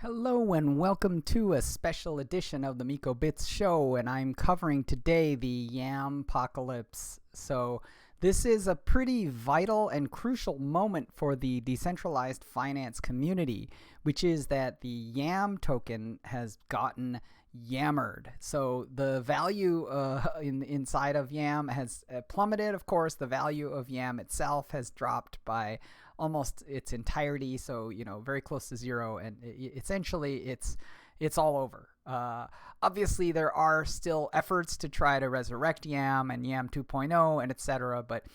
Hello and welcome to a special edition of the Miko Bits show, and I'm covering today the Yam apocalypse. So this is a pretty vital and crucial moment for the decentralized finance community, which is that the Yam token has gotten yammered. So the value inside of Yam has plummeted. Of course, the value of Yam itself has dropped by almost its entirety, so very close to zero, and essentially it's all over. Obviously, there are still efforts to try to resurrect Yam and Yam 2.0 and etc. But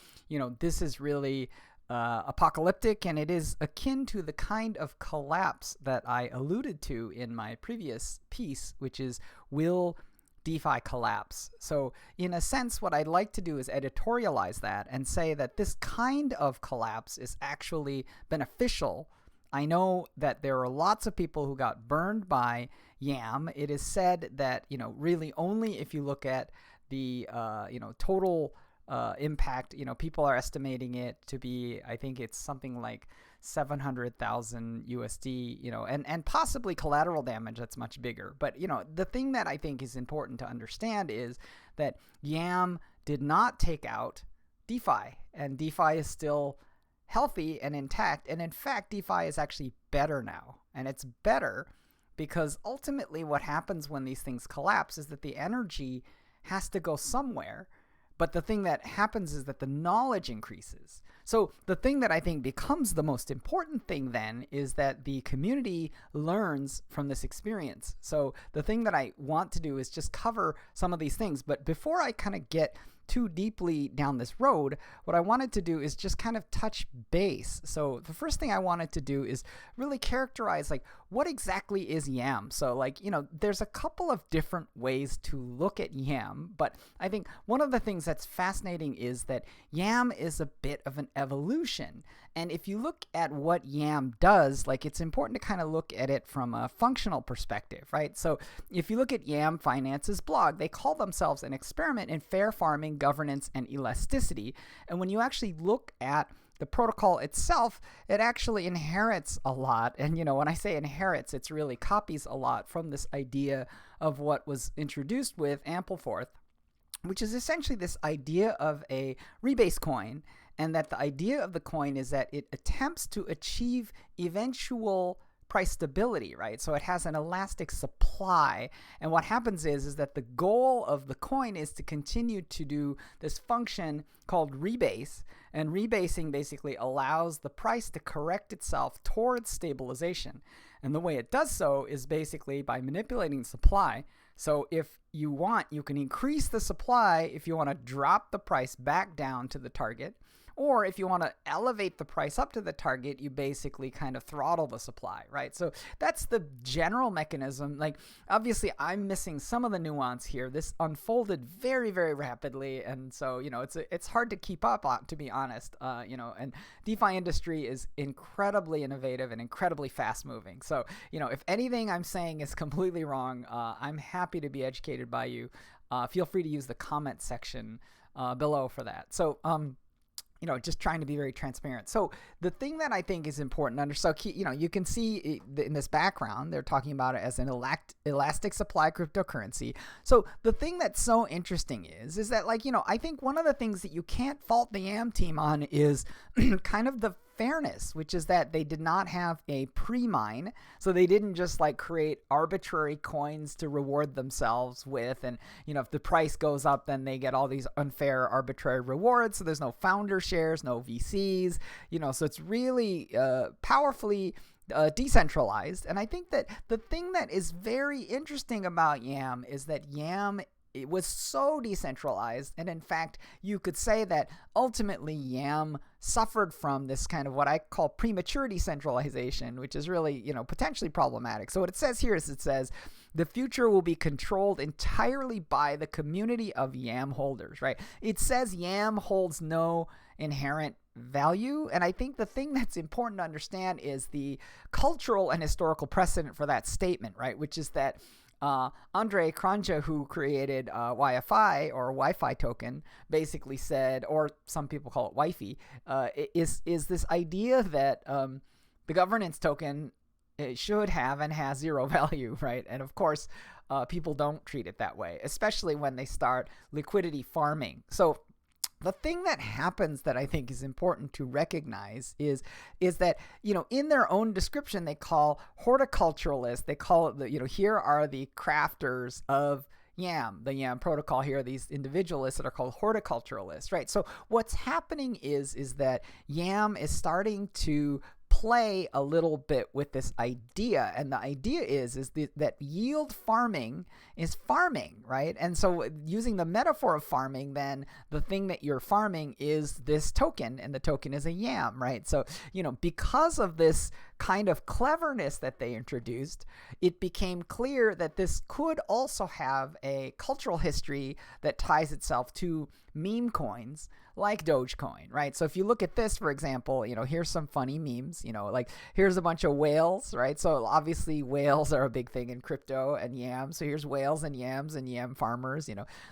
this is really apocalyptic, and it is akin to the kind of collapse that I alluded to in my previous piece, which is will DeFi collapse. So in a sense, what I'd like to do is editorialize that and say that this kind of collapse is actually beneficial. I know that there are lots of people who got burned by Yam. It is said that, really only if you look at the, total impact, people are estimating it to be, I think it's something like 700,000 USD, and possibly collateral damage that's much bigger. But, the thing that I think is important to understand is that Yam did not take out DeFi, and DeFi is still healthy and intact. And in fact, DeFi is actually better now. And it's better because ultimately what happens when these things collapse is that the energy has to go somewhere. But the thing that happens is that the knowledge increases. So the thing that I think becomes the most important thing then is that the community learns from this experience. So the thing that I want to do is just cover some of these things. But before I kind of get too deeply down this road, what I wanted to do is just kind of touch base. So the first thing I wanted to do is really characterize what exactly is Yam. So there's a couple of different ways to look at Yam, but I think one of the things that's fascinating is that Yam is a bit of an evolution. And if you look at what Yam does, it's important to kind of look at it from a functional perspective, right? So if you look at Yam Finance's blog, they call themselves an experiment in fair farming, governance, and elasticity. And when you actually look at the protocol itself, it actually inherits a lot. And, when I say inherits, it's really copies a lot from this idea of what was introduced with Ampleforth, which is essentially this idea of a rebase coin. And that the idea of the coin is that it attempts to achieve eventual price stability, right? So it has an elastic supply. And what happens is that the goal of the coin is to continue to do this function called rebase. And rebasing basically allows the price to correct itself towards stabilization. And the way it does so is basically by manipulating supply. So if you want, you can increase the supply if you want to drop the price back down to the target. Or if you want to elevate the price up to the target, you basically kind of throttle the supply, right? So that's the general mechanism. Obviously, I'm missing some of the nuance here. This unfolded very, very rapidly. And so, it's hard to keep up on, to be honest, and DeFi industry is incredibly innovative and incredibly fast moving. So, if anything I'm saying is completely wrong, I'm happy to be educated by you. Feel free to use the comment section below for that. So, just trying to be very transparent. So the thing that I think is important to understand, you can see in this background, they're talking about it as an elastic supply cryptocurrency. So the thing that's so interesting is that I think one of the things that you can't fault the Yam team on is kind of the fairness, which is that they did not have a pre-mine. So they didn't just create arbitrary coins to reward themselves with. And, if the price goes up, then they get all these unfair arbitrary rewards. So there's no founder shares, no VCs, so it's really powerfully decentralized. And I think that the thing that is very interesting about Yam is that Yam, it was so decentralized. And in fact, you could say that ultimately Yam suffered from this kind of what I call premature decentralization, which is really, potentially problematic. So what it says here is it says, the future will be controlled entirely by the community of Yam holders, right? It says Yam holds no inherent value. And I think the thing that's important to understand is the cultural and historical precedent for that statement, right? Which is that Andre Kranja, who created YFI or Wi-Fi token, basically said, or some people call it Wi-Fi, is this idea that the governance token it should have and has zero value, right? And of course, people don't treat it that way, especially when they start liquidity farming. So the thing that happens that I think is important to recognize is that, in their own description, they call horticulturalists, they call it, here are the crafters of Yam, the Yam protocol. Here are these individualists that are called horticulturalists, right? So what's happening is that Yam is starting to play a little bit with this idea, and the idea is that yield farming is farming, right? And so using the metaphor of farming, then the thing that you're farming is this token, and the token is a yam, right? So because of this kind of cleverness that they introduced, it became clear that this could also have a cultural history that ties itself to meme coins like Dogecoin, right? So if you look at this, for example, here's some funny memes, like here's a bunch of whales, right? So obviously whales are a big thing in crypto and yams. So here's whales and yam farmers,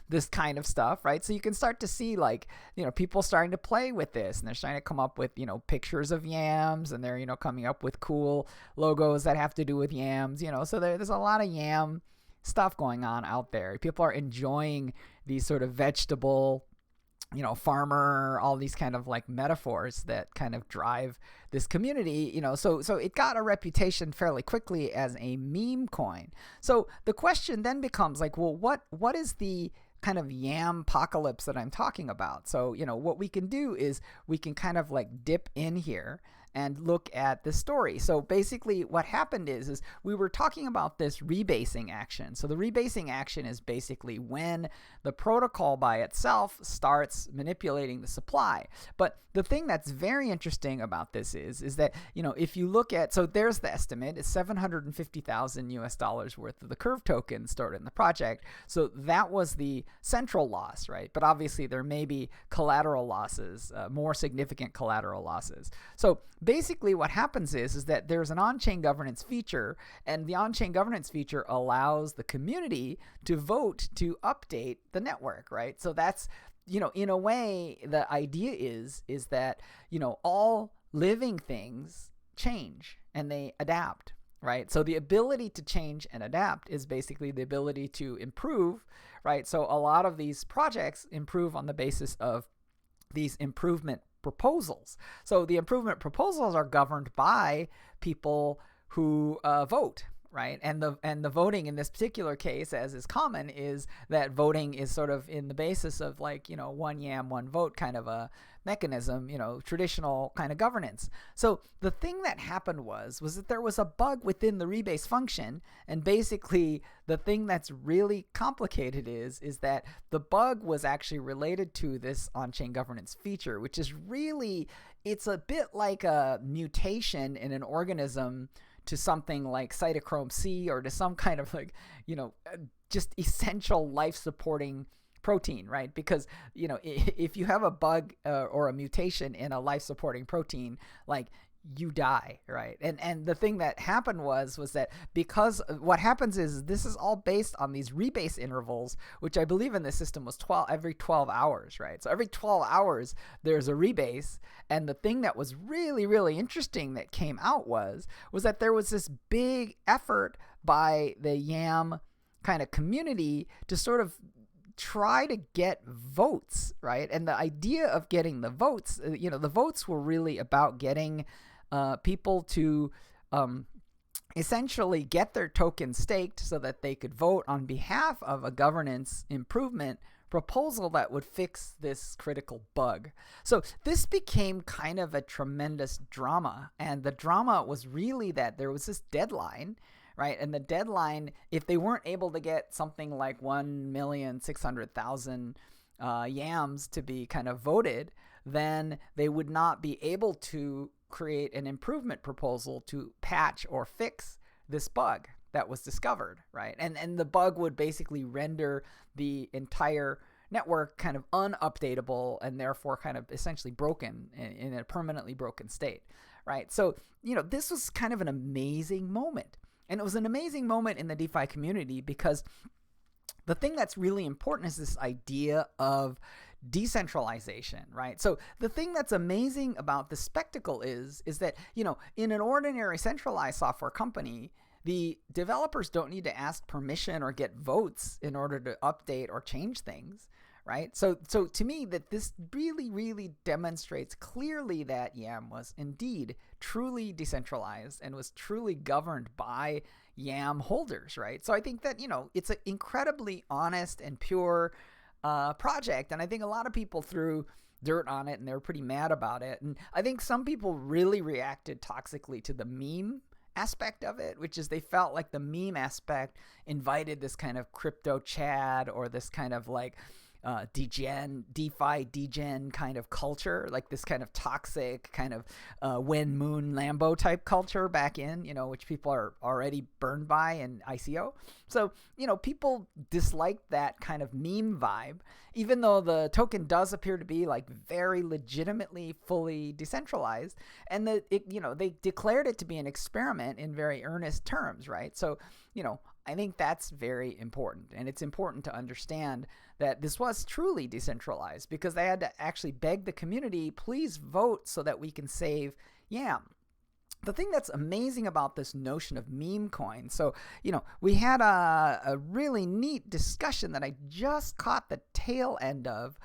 this kind of stuff, right? So you can start to see people starting to play with this, and they're starting to come up with, pictures of yams, and they're, coming up with cool logos that have to do with yams, so there's a lot of yam stuff going on out there. People are enjoying these sort of vegetable, farmer, all these kind of like metaphors that kind of drive this community, so it got a reputation fairly quickly as a meme coin. So the question then becomes like, well, what is the kind of yam apocalypse that I'm talking about? So, what we can do is we can kind of like dip in here and look at the story. So basically what happened is we were talking about this rebasing action. So the rebasing action is basically when the protocol by itself starts manipulating the supply. But the thing that's very interesting about this is that, if you look at, so there's the estimate, it's $750,000 worth of the Curve token stored in the project. So that was the central loss, right? But obviously there may be collateral losses, more significant collateral losses. So basically what happens is that there's an on-chain governance feature, and the on-chain governance feature allows the community to vote to update the network, right? So that's, in a way, the idea is that, all living things change and they adapt, right? So the ability to change and adapt is basically the ability to improve, right? So a lot of these projects improve on the basis of these improvement proposals. So the improvement proposals are governed by people who vote, right? And the voting in this particular case, as is common, is that voting is sort of in the basis of like, one yam, one vote kind of a mechanism, traditional kind of governance. So the thing that happened was that there was a bug within the rebase function, and basically the thing that's really complicated is that the bug was actually related to this on-chain governance feature, which is really, it's a bit like a mutation in an organism to something like cytochrome C, or to some kind of like, just essential life-supporting protein, right? Because, if you have a bug or a mutation in a life-supporting protein, like, you die, right? And the thing that happened was that because what happens is this is all based on these rebase intervals, which I believe in this system was every 12 hours, right? So every 12 hours there's a rebase. And the thing that was really, really interesting that came out was that there was this big effort by the Yam kind of community to sort of try to get votes, right? And the idea of getting the votes, the votes were really about getting people to essentially get their token staked so that they could vote on behalf of a governance improvement proposal that would fix this critical bug. So this became kind of a tremendous drama. And the drama was really that there was this deadline, right? And the deadline, if they weren't able to get something like 1,600,000 yams to be kind of voted, then they would not be able to create an improvement proposal to patch or fix this bug that was discovered, right? And the bug would basically render the entire network kind of unupdatable, and therefore kind of essentially broken in a permanently broken state, right? So, this was kind of an amazing moment. And it was an amazing moment in the DeFi community because the thing that's really important is this idea of decentralization, right? So the thing that's amazing about the spectacle is that, in an ordinary centralized software company, the developers don't need to ask permission or get votes in order to update or change things, right? So to me, that this really, really demonstrates clearly that Yam was indeed truly decentralized and was truly governed by Yam holders, right? So I think that, it's an incredibly honest and pure project, and I think a lot of people threw dirt on it and they were pretty mad about it, and I think some people really reacted toxically to the meme aspect of it, which is they felt like the meme aspect invited this kind of crypto Chad or this kind of like DeFi Degen kind of culture, like this kind of toxic kind of When Moon Lambo type culture back in, which people are already burned by in ICO. So, people disliked that kind of meme vibe, even though the token does appear to be like very legitimately fully decentralized, and they declared it to be an experiment in very earnest terms, right? So, I think that's very important, and it's important to understand that this was truly decentralized because they had to actually beg the community, please vote so that we can save Yam. The thing that's amazing about this notion of meme coin, so, we had a really neat discussion that I just caught the tail end of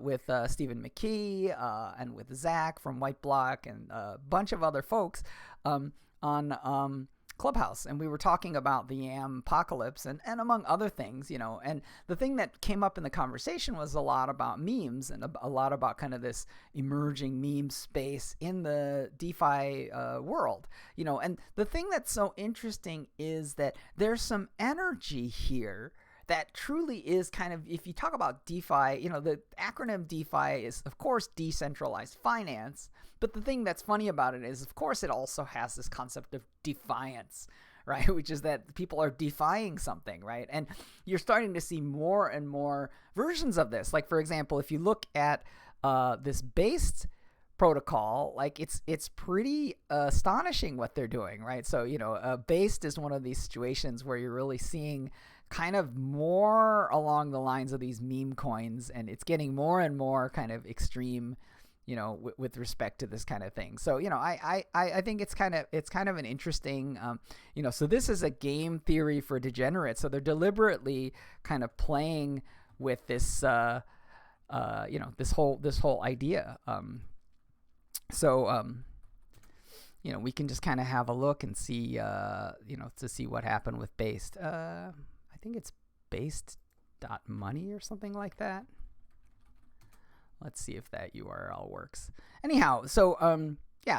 with Stephen McKee and with Zach from White Block and a bunch of other folks on Clubhouse, and we were talking about the Yam apocalypse and among other things, and the thing that came up in the conversation was a lot about memes and a lot about kind of this emerging meme space in the DeFi world, and the thing that's so interesting is that there's some energy here that truly is kind of, if you talk about DeFi, the acronym DeFi is, of course, decentralized finance. But the thing that's funny about it is, of course, it also has this concept of defiance, right? Which is that people are defying something, right? And you're starting to see more and more versions of this. Like, for example, if you look at this based protocol, like it's pretty astonishing what they're doing, right? So, based is one of these situations where you're really seeing kind of more along the lines of these meme coins, and it's getting more and more kind of extreme, with respect to this kind of thing. So, I think it's kind of an interesting, so this is a game theory for degenerates. So they're deliberately kind of playing with this, this whole idea. We can just kind of have a look and see, to see what happened with Based. I think it's based.money or something like that. Let's see if that URL works. Anyhow, so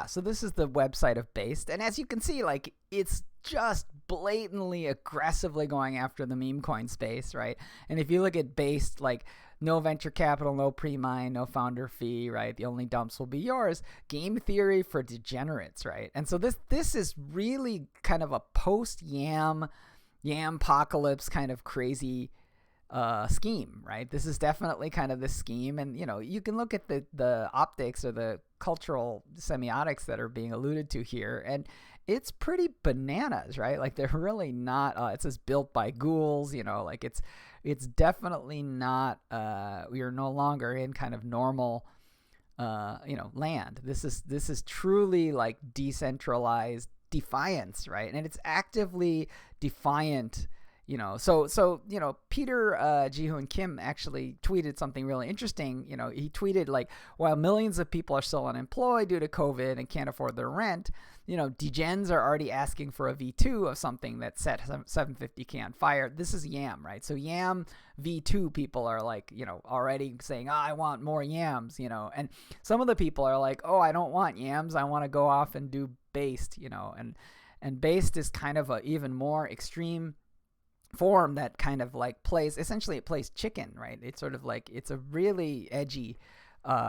so this is the website of Based, and as you can see, like, it's just blatantly aggressively going after the meme coin space, right? And if you look at Based, like, no venture capital, no pre-mine, no founder fee, right? The only dumps will be yours. Game theory for degenerates, right? And so this is really kind of a post-Yam apocalypse kind of crazy scheme, right? This is definitely kind of the scheme, and you can look at the optics or the cultural semiotics that are being alluded to here, and it's pretty bananas, right? Like, they're really not it says built by ghouls, like it's definitely not we are no longer in kind of normal land. This is truly like decentralized defiance, right? And it's actively defiant. So Peter, Jiho, and Kim actually tweeted something really interesting. He tweeted, like, while millions of people are still unemployed due to COVID and can't afford their rent, degens are already asking for a V2 of something that set 750K on fire. This is Yam, right? So Yam V2 people are like, already saying, I want more Yams, and some of the people are like, oh, I don't want Yams. I want to go off and do Based, and Based is kind of a even more extreme form that kind of like plays chicken, right? It's sort of like, it's a really edgy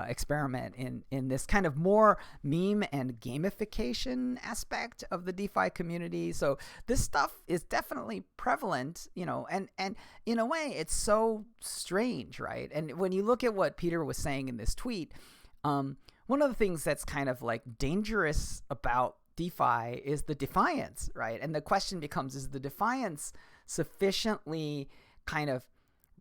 experiment in this kind of more meme and gamification aspect of the DeFi community. So this stuff is definitely prevalent, and in a way it's so strange, right? And when you look at what Peter was saying in this tweet, one of the things that's kind of like dangerous about DeFi is the defiance, right? And the question becomes, is the defiance sufficiently kind of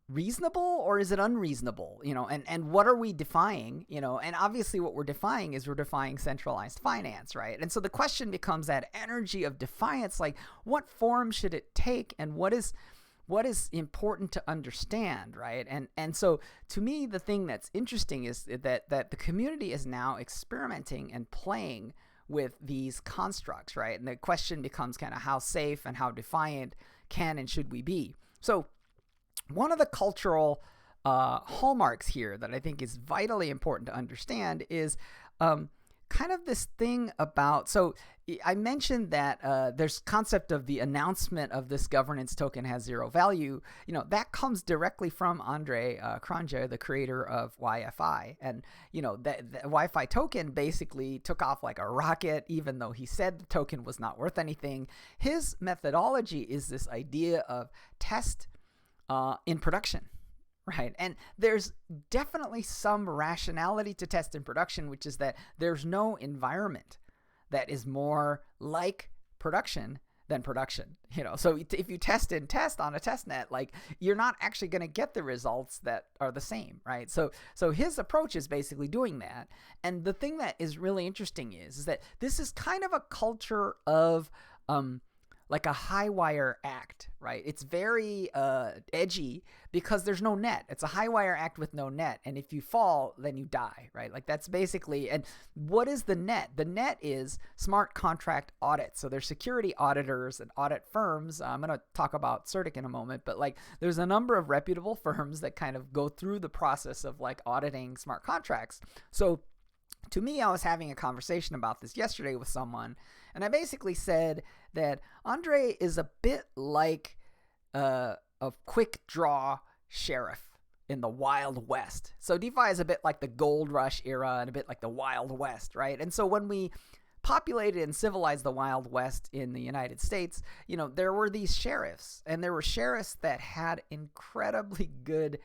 reasonable or is it unreasonable? And what are we defying? And obviously what we're defying is we're defying centralized finance, right? And so the question becomes that energy of defiance, like what form should it take, and what is important to understand, right? And so to me, the thing that's interesting is that the community is now experimenting and playing with these constructs, right? And the question becomes kind of how safe and how defiant can and should we be? So one of the cultural hallmarks here that I think is vitally important to understand is kind of this thing about, so I mentioned that there's concept of the announcement of this governance token has zero value. That comes directly from Andre Cronje, the creator of YFI. And, the YFI token basically took off like a rocket, even though he said the token was not worth anything. His methodology is this idea of test in production, right? And there's definitely some rationality to test in production, which is that there's no environment that is more like production than production. So if you test on a test net, like you're not actually going to get the results that are the same, right? So his approach is basically doing that. And the thing that is really interesting is that this is kind of a culture of like a high wire act, right? It's very edgy because there's no net. It's a high wire act with no net. And if you fall, then you die, right? Like that's basically, and what is the net? The net is smart contract audit. So there's security auditors and audit firms. I'm going to talk about CertiK in a moment, but like there's a number of reputable firms that kind of go through the process of like auditing smart contracts. So to me, I was having a conversation about this yesterday with someone, and I basically said that Andre is a bit like a quick draw sheriff in the Wild West. So DeFi is a bit like the gold rush era and a bit like the Wild West, right? And so when we populated and civilized the Wild West in the United States, there were these sheriffs, and there were sheriffs that had incredibly good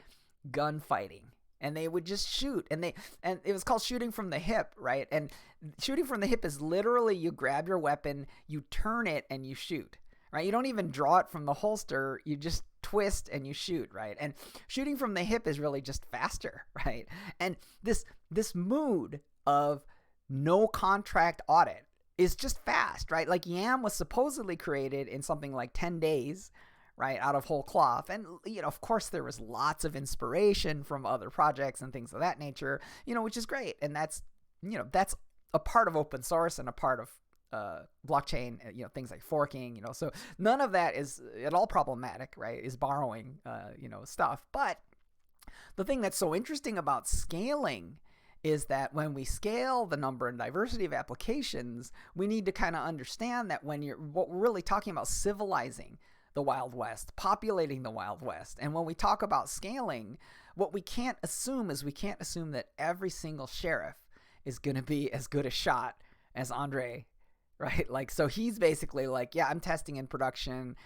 gunfighting. And they would just shoot, and it was called shooting from the hip, right? And shooting from the hip is literally you grab your weapon, you turn it, and you shoot, right? You don't even draw it from the holster, you just twist and you shoot, right? And shooting from the hip is really just faster, right? And this mood of no contract audit is just fast, right? Like Yam was supposedly created in something like 10 days, right, out of whole cloth. And, of course, there was lots of inspiration from other projects and things of that nature, which is great. And that's a part of open source and a part of blockchain, things like forking, so none of that is at all problematic, right, is borrowing, stuff. But the thing that's so interesting about scaling is that when we scale the number and diversity of applications, we need to kind of understand that what we're really talking about civilizing the Wild West, populating the Wild West. And when we talk about scaling, what we can't assume is that every single sheriff is going to be as good a shot as Andre, right? Like, so he's basically like, yeah, I'm testing in production,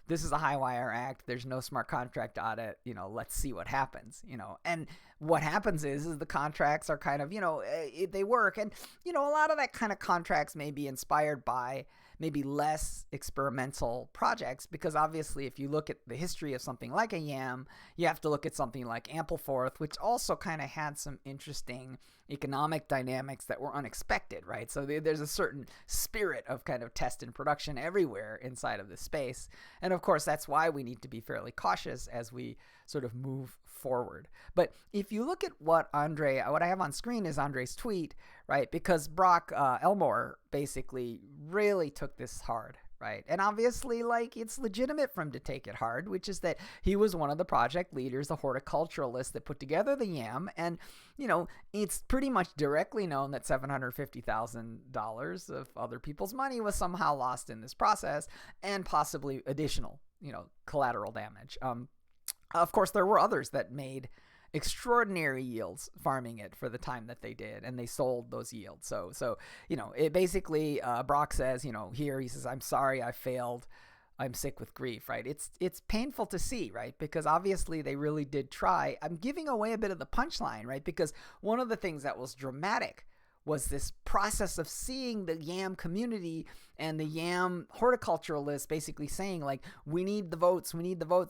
this is a high wire act, there's no smart contract audit, let's see what happens, and what happens is the contracts are kind of, they work. And, a lot of that kind of contracts may be inspired by maybe less experimental projects, because obviously if you look at the history of something like a Yam, you have to look at something like Ampleforth, which also kind of had some interesting economic dynamics that were unexpected, right? So there's a certain spirit of kind of test and production everywhere inside of this space. And of course, that's why we need to be fairly cautious as we sort of move forward. But if you look at what I have on screen is Andre's tweet, right? Because Brock Elmore basically really took this hard, right? And obviously, like, it's legitimate for him to take it hard, which is that he was one of the project leaders, the horticulturalists that put together the Yam. And, it's pretty much directly known that $750,000 of other people's money was somehow lost in this process, and possibly additional, collateral damage. Of course, there were others that made extraordinary yields farming it for the time that they did, and they sold those yields. So it basically, Brock says, here he says, I'm sorry I failed. I'm sick with grief, right? It's painful to see, right? Because obviously they really did try. I'm giving away a bit of the punchline, right? Because one of the things that was dramatic was this process of seeing the Yam community and the Yam horticulturalists basically saying, like, we need the votes,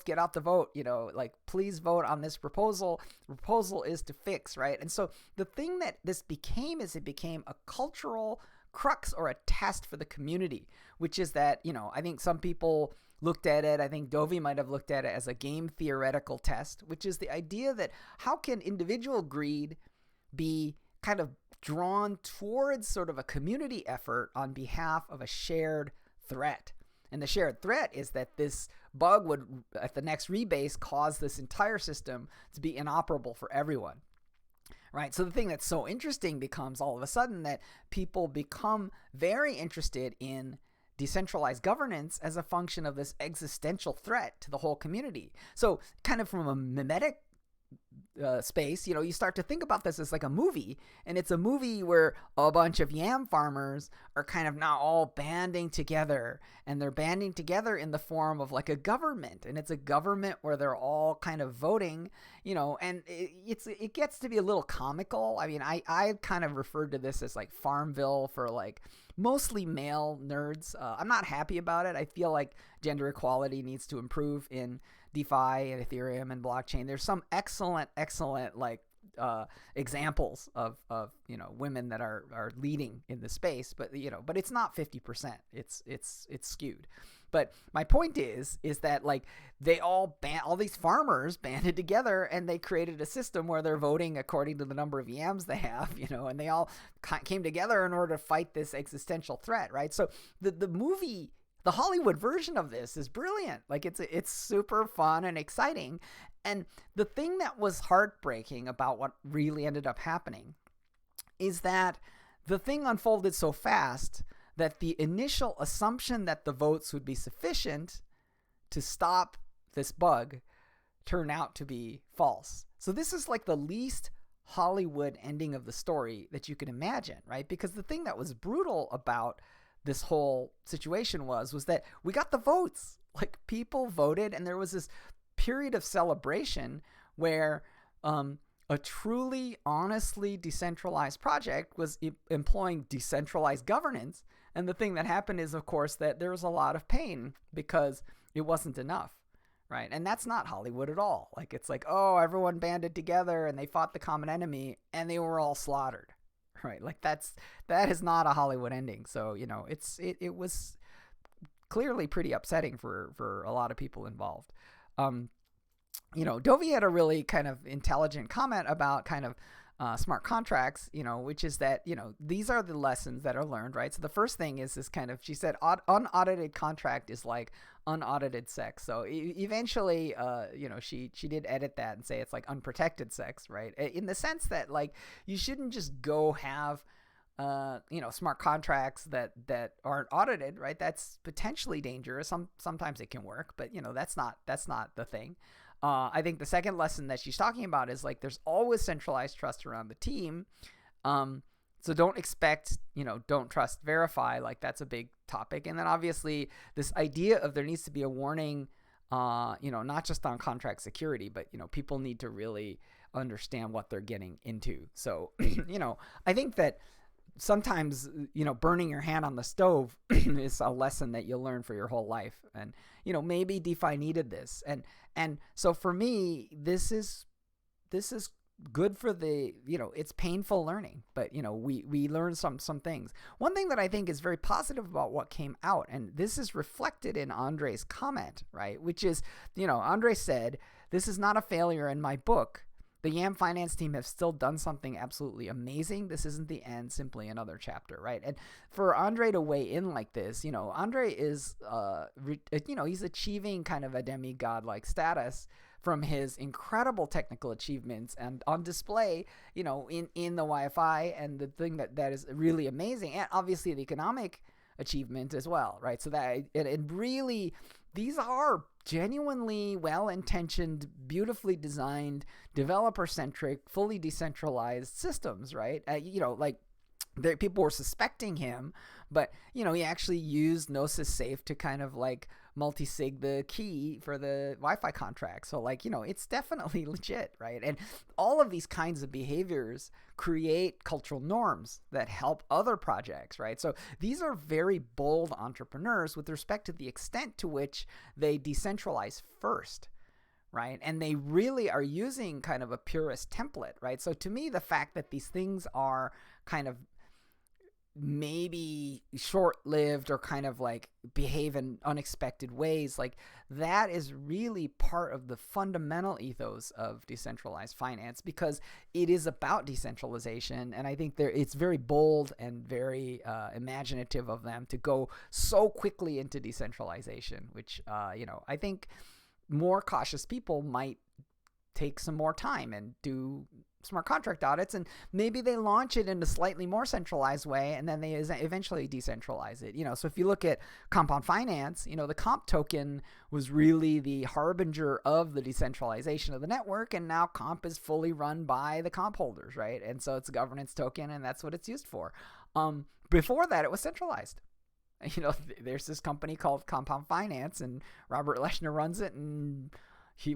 get out the vote, like, please vote on this proposal. The proposal is to fix, right? And so the thing that this became is it became a cultural crux or a test for the community, which is that, I think some people looked at it, I think Dovey might have looked at it as a game theoretical test, which is the idea that how can individual greed be kind of drawn towards sort of a community effort on behalf of a shared threat. And the shared threat is that this bug would, at the next rebase, cause this entire system to be inoperable for everyone. Right? So the thing that's so interesting becomes all of a sudden that people become very interested in decentralized governance as a function of this existential threat to the whole community. So kind of from a mimetic space, you start to think about this as like a movie, and it's a movie where a bunch of yam farmers are kind of now all banding together, and they're banding together in the form of like a government, and it's a government where they're all kind of voting, and it gets to be a little comical. I mean, I kind of referred to this as like Farmville for like mostly male nerds. I'm not happy about it. I feel like gender equality needs to improve in DeFi and Ethereum and blockchain. There's some excellent like examples of women that are leading in the space, but it's not 50%. It's skewed. But my point is that like they all these farmers banded together and they created a system where they're voting according to the number of yams they have, and they all came together in order to fight this existential threat, right? So the movie, the Hollywood version of this, is brilliant. Like it's super fun and exciting. And the thing that was heartbreaking about what really ended up happening is that the thing unfolded so fast that the initial assumption that the votes would be sufficient to stop this bug turned out to be false. So this is like the least Hollywood ending of the story that you can imagine, right? Because the thing that was brutal about this whole situation was that we got the votes. Like, people voted, and there was this period of celebration where a truly, honestly decentralized project was employing decentralized governance. And the thing that happened is, of course, that there was a lot of pain because it wasn't enough, right? And that's not Hollywood at all. Like, it's like, oh, everyone banded together and they fought the common enemy and they were all slaughtered, right? Like, that is not a Hollywood ending. So, it was clearly pretty upsetting for a lot of people involved. Dovey had a really kind of intelligent comment about kind of smart contracts, which is that, these are the lessons that are learned, right? So the first thing is this kind of, she said, unaudited contract is like unaudited sex. So eventually, she did edit that and say it's like unprotected sex, right? In the sense that, like, you shouldn't just go have smart contracts that aren't audited, right? That's potentially dangerous. Sometimes it can work, but that's not the thing. I think the second lesson that she's talking about is, like, there's always centralized trust around the team. So don't expect, don't trust, verify. Like, that's a big topic. And then obviously this idea of there needs to be a warning, not just on contract security, but, people need to really understand what they're getting into. So, I think that sometimes, burning your hand on the stove is a lesson that you'll learn for your whole life. And, maybe DeFi needed this. And so for me, this is good for the, it's painful learning, but, we learn some things. One thing that I think is very positive about what came out, and this is reflected in Andre's comment, right? Which is, Andre said, "This is not a failure in my book. The Yam finance team have still done something absolutely amazing. This isn't the end, simply another chapter," right? And for Andre to weigh in like this, Andre is, he's achieving kind of a demigod-like status from his incredible technical achievements and on display, in the YFI, and the thing that is really amazing, and obviously the economic achievement as well, right? So that it really, these are genuinely well-intentioned, beautifully designed, developer-centric, fully decentralized systems, right? people were suspecting him, but he actually used Gnosis Safe to kind of like multi-sig the key for the Wi-Fi contract. So it's definitely legit, right? And all of these kinds of behaviors create cultural norms that help other projects, right? So these are very bold entrepreneurs with respect to the extent to which they decentralize first, right? And they really are using kind of a purist template, right? So to me, the fact that these things are kind of maybe short-lived or kind of like behave in unexpected ways, like that is really part of the fundamental ethos of decentralized finance, because it is about decentralization. And I think it's very bold and very imaginative of them to go so quickly into decentralization, which I think more cautious people might take some more time and do smart contract audits, and maybe they launch it in a slightly more centralized way, and then they eventually decentralize it. So if you look at compound finance, the comp token was really the harbinger of the decentralization of the network, and now comp is fully run by the comp holders, right? And so it's a governance token, and that's what it's used for. Before that, it was centralized. There's this company called Compound Finance, and Robert Leshner runs it, and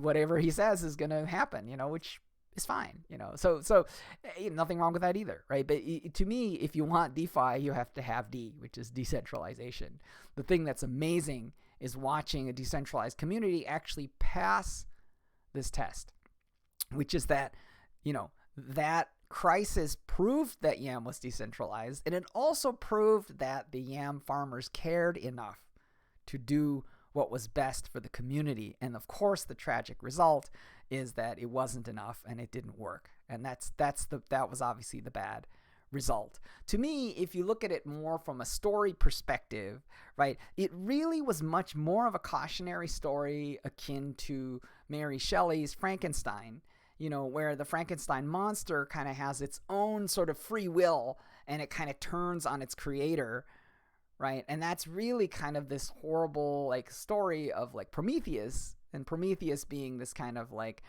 whatever he says is going to happen, which is fine, so nothing wrong with that either, right? But to me, if you want DeFi, you have to have D, which is decentralization. The thing that's amazing is watching a decentralized community actually pass this test, which is that, that crisis proved that Yam was decentralized, and it also proved that the Yam farmers cared enough to do what was best for the community. And of course, the tragic result is that it wasn't enough and it didn't work. And that was obviously the bad result. To me, if you look at it more from a story perspective, right, it really was much more of a cautionary story akin to Mary Shelley's Frankenstein, where the Frankenstein monster kind of has its own sort of free will and it kind of turns on its creator, right? And that's really kind of this horrible like story of like Prometheus, and Prometheus being this kind of like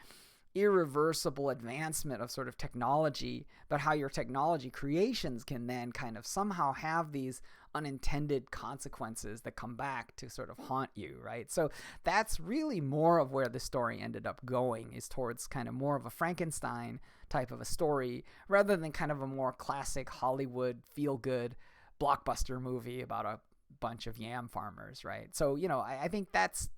irreversible advancement of sort of technology, but how your technology creations can then kind of somehow have these unintended consequences that come back to sort of haunt you, right? So that's really more of where the story ended up going, is towards kind of more of a Frankenstein type of a story, rather than kind of a more classic Hollywood feel-good blockbuster movie about a bunch of yam farmers, right? So I think that's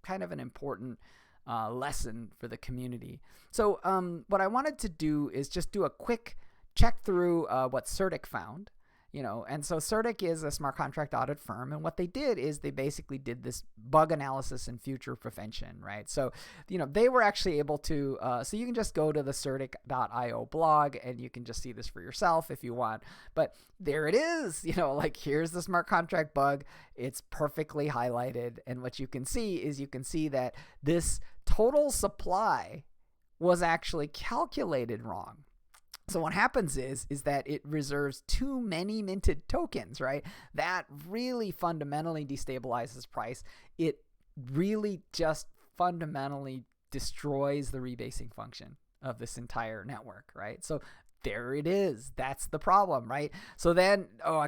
kind of an important lesson for the community. So what I wanted to do is just do a quick check through what CertiK found. And so CertiK is a smart contract audit firm, and what they did is they basically did this bug analysis and future prevention, right? So, they were actually able to, so you can just go to the certik.io blog and you can just see this for yourself if you want, but there it is, here's the smart contract bug. It's perfectly highlighted. And what you can see is that this total supply was actually calculated wrong. So what happens is that it reserves too many minted tokens, right? That really fundamentally destabilizes price. It really just fundamentally destroys the rebasing function of this entire network, right? So there it is. That's the problem, right? So then, so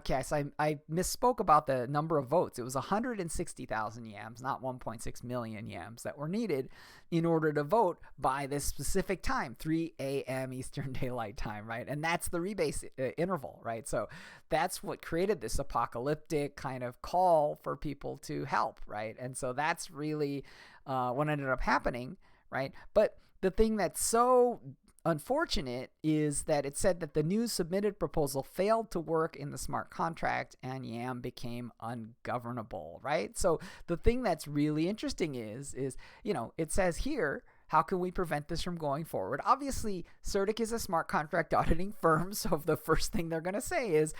I misspoke about the number of votes. It was 160,000 yams, not 1.6 million yams, that were needed in order to vote by this specific time, 3 a.m. Eastern Daylight Time, right? And that's the rebase interval, right? So that's what created this apocalyptic kind of call for people to help, right? And so that's really what ended up happening, right? But the thing that's so unfortunate is that it said that the new submitted proposal failed to work in the smart contract and Yam became ungovernable, right? So the thing that's really interesting is it says here, how can we prevent this from going forward? Obviously, CertiK is a smart contract auditing firm, so the first thing they're going to say is,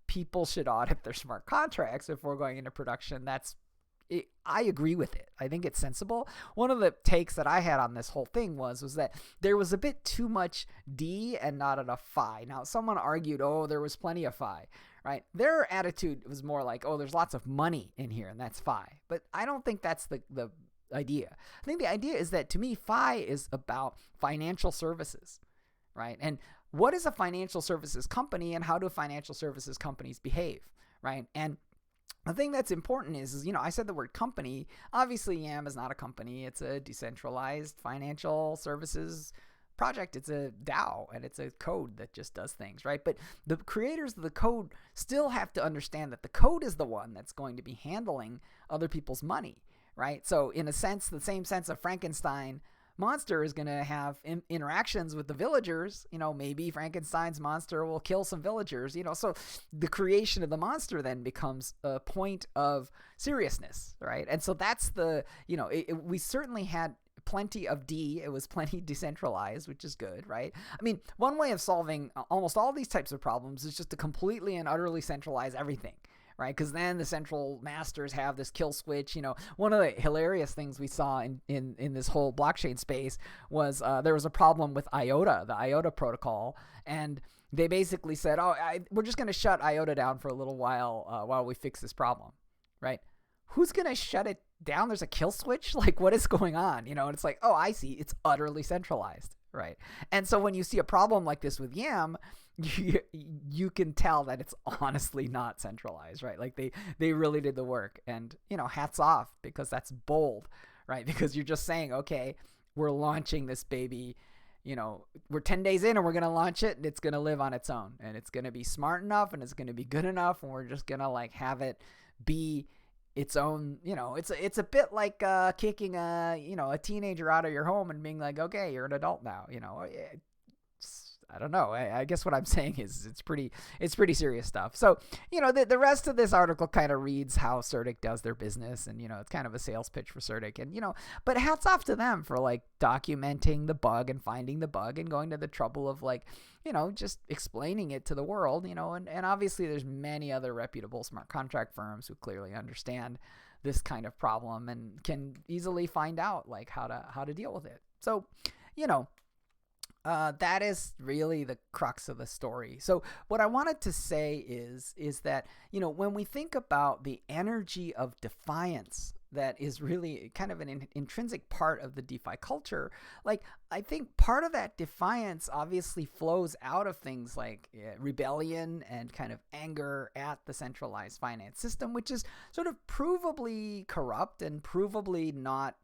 people should audit their smart contracts if we're going into production. I agree with it. I think it's sensible. One of the takes that I had on this whole thing was that there was a bit too much D and not enough Phi. Now, someone argued, there was plenty of Phi, right? Their attitude was more like, there's lots of money in here, and that's Phi. But I don't think that's the idea. I think the idea is that, to me, Phi is about financial services, right? And what is a financial services company and how do financial services companies behave, right? And the thing that's important is, I said the word company. Obviously, Yam is not a company. It's a decentralized financial services project. It's a DAO, and it's a code that just does things, right? But the creators of the code still have to understand that the code is the one that's going to be handling other people's money, right? So in a sense, the same sense of Frankenstein monster is going to have interactions with the villagers. Maybe Frankenstein's monster will kill some villagers, so the creation of the monster then becomes a point of seriousness, right? And so that's we certainly had plenty of it was plenty decentralized, which is good, right? I mean, one way of solving almost all these types of problems is just to completely and utterly centralize everything, right? Because then the central masters have this kill switch. One of the hilarious things we saw in this whole blockchain space was there was a problem with IOTA, the IOTA protocol, and they basically said, we're just going to shut IOTA down for a little while we fix this problem, right? Who's going to shut it down? There's a kill switch? Like, what is going on? And it's like, oh, I see. It's utterly centralized, right? And so when you see a problem like this with Yam, you can tell that it's honestly not centralized, right? Like they really did the work, and hats off, because that's bold, right? Because you're just saying, okay, we're launching this baby, we're 10 days in and we're going to launch it, and it's going to live on its own, and it's going to be smart enough, and it's going to be good enough, and we're just going to have it be its own, it's a bit like kicking a teenager out of your home and being like, okay, you're an adult now, I don't know. I guess what I'm saying is it's pretty serious stuff. So, the rest of this article kind of reads how CertiK does their business, and, it's kind of a sales pitch for CertiK, and, but hats off to them for documenting the bug and finding the bug and going to the trouble of just explaining it to the world, and obviously there's many other reputable smart contract firms who clearly understand this kind of problem and can easily find out how to deal with it. So, that is really the crux of the story. So what I wanted to say is that, when we think about the energy of defiance that is really kind of an intrinsic part of the DeFi culture, I think part of that defiance obviously flows out of things like rebellion and kind of anger at the centralized finance system, which is sort of provably corrupt and provably not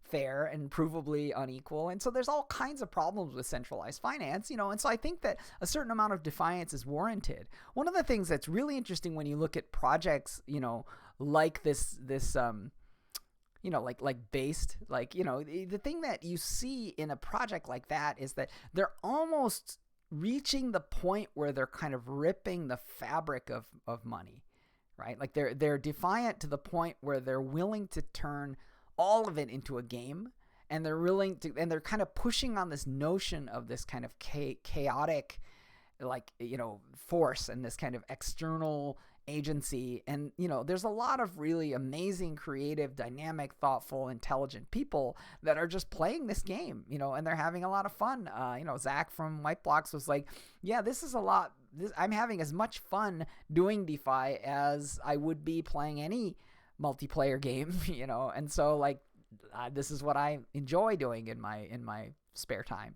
fair and provably unequal. And so there's all kinds of problems with centralized finance, and so I think that a certain amount of defiance is warranted. One of the things that's really interesting when you look at projects, like this like based, the thing that you see in a project like that is that they're almost reaching the point where they're kind of ripping the fabric of money, right? Like they're defiant to the point where they're willing to turn all of it into a game, and they're kind of pushing on this notion of this kind of chaotic, force and this kind of external agency. And, there's a lot of really amazing, creative, dynamic, thoughtful, intelligent people that are just playing this game, and they're having a lot of fun. Zach from White Blocks was like, yeah, this is a lot. I'm having as much fun doing DeFi as I would be playing any multiplayer game, and so this is what I enjoy doing in my spare time,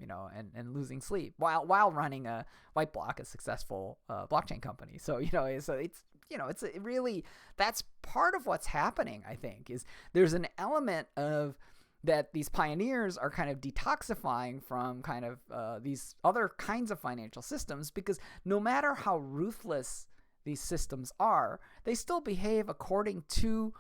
and losing sleep while running a White Block, a successful blockchain company. So it's really, that's part of what's happening. I think is there's an element of that these pioneers are kind of detoxifying from kind of these other kinds of financial systems, because no matter how ruthless these systems are, they still behave according to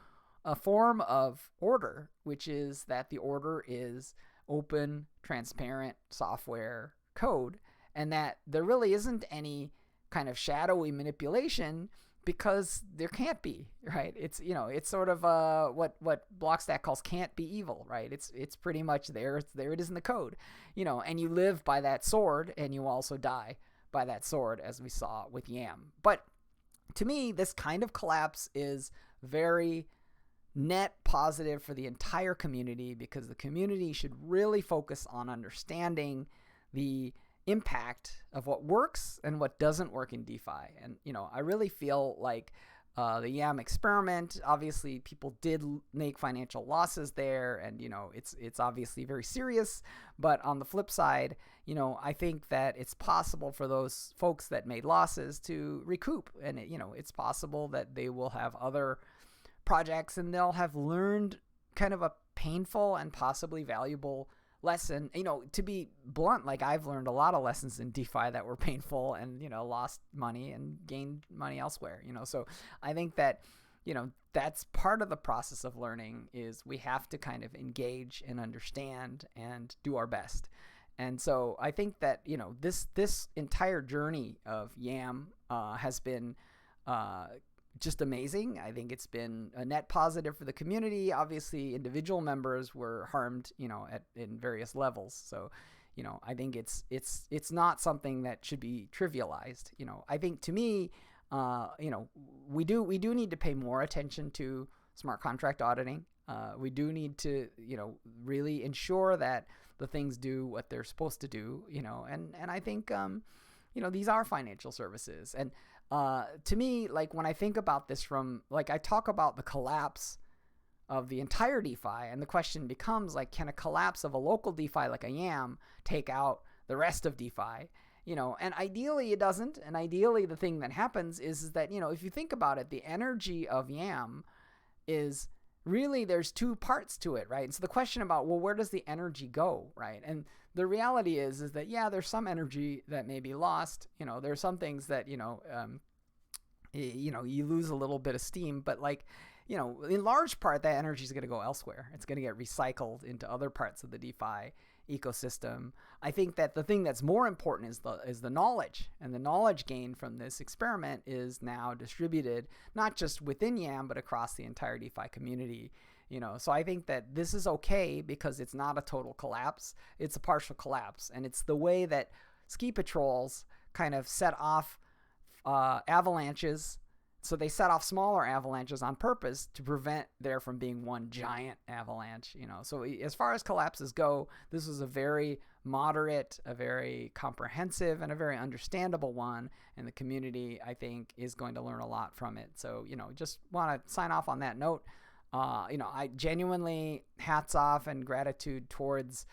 a form of order, which is that the order is open, transparent software code, and that there really isn't any kind of shadowy manipulation, because there can't be, right? It's it's sort of what Blockstack calls can't be evil, right? It's pretty much there it is in the code, and you live by that sword, and you also die by that sword, as we saw with Yam. But to me, this kind of collapse is very net positive for the entire community, because the community should really focus on understanding the impact of what works and what doesn't work in DeFi. And, I really feel like the Yam experiment. Obviously, people did make financial losses there, and it's obviously very serious. But on the flip side, I think that it's possible for those folks that made losses to recoup, and it's possible that they will have other projects and they'll have learned kind of a painful and possibly valuable lesson. To be blunt, like I've learned a lot of lessons in DeFi that were painful and lost money and gained money elsewhere. So I think that that's part of the process of learning, is we have to kind of engage and understand and do our best. And so I think that this entire journey of Yam has been just amazing. I think it's been a net positive for the community. Obviously, individual members were harmed, in various levels. So, I think it's not something that should be trivialized. I think, to me, we do need to pay more attention to smart contract auditing. We do need to, really ensure that the things do what they're supposed to do. And I think, these are financial services. And to me, like when I think about this I talk about the collapse of the entire DeFi, and the question becomes like, can a collapse of a local DeFi like a Yam take out the rest of DeFi? And ideally it doesn't. And ideally the thing that happens is that, if you think about it, the energy of Yam is really, there's two parts to it, right? And so the question about, well, where does the energy go, right? And the reality is that, yeah, there's some energy that may be lost. There's some things that, you lose a little bit of steam, but in large part, that energy is going to go elsewhere. It's going to get recycled into other parts of the DeFi ecosystem. I think that the thing that's more important is the knowledge, and the knowledge gained from this experiment is now distributed not just within Yam but across the entire DeFi community. So I think that this is okay because it's not a total collapse, it's a partial collapse, and it's the way that ski patrols kind of set off avalanches. So they set off smaller avalanches on purpose to prevent there from being one giant avalanche. So as far as collapses go, this was a very moderate, a very comprehensive, and a very understandable one. And the community, I think, is going to learn a lot from it. So, just want to sign off on that note. I genuinely hats off and gratitude towards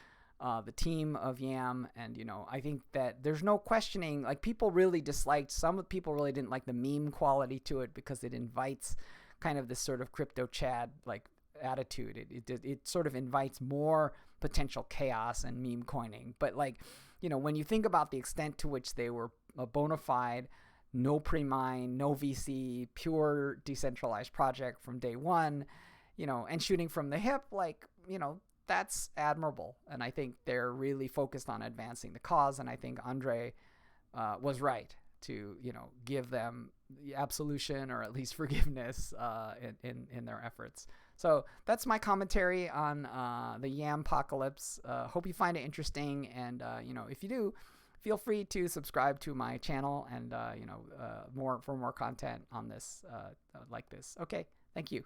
the team of Yam. And, I think that there's no questioning, like people really disliked, some people really didn't like the meme quality to it because it invites kind of this sort of crypto Chad like attitude. It sort of invites more potential chaos and meme coining. But when you think about the extent to which they were a bona fide, no pre-mine, no VC, pure decentralized project from day one, and shooting from the hip, that's admirable. And I think they're really focused on advancing the cause. And I think Andre was right to, give them absolution or at least forgiveness in their efforts. So that's my commentary on the Yam apocalypse. Hope you find it interesting. And, if you do, feel free to subscribe to my channel and, for more content on this like this. Okay. Thank you.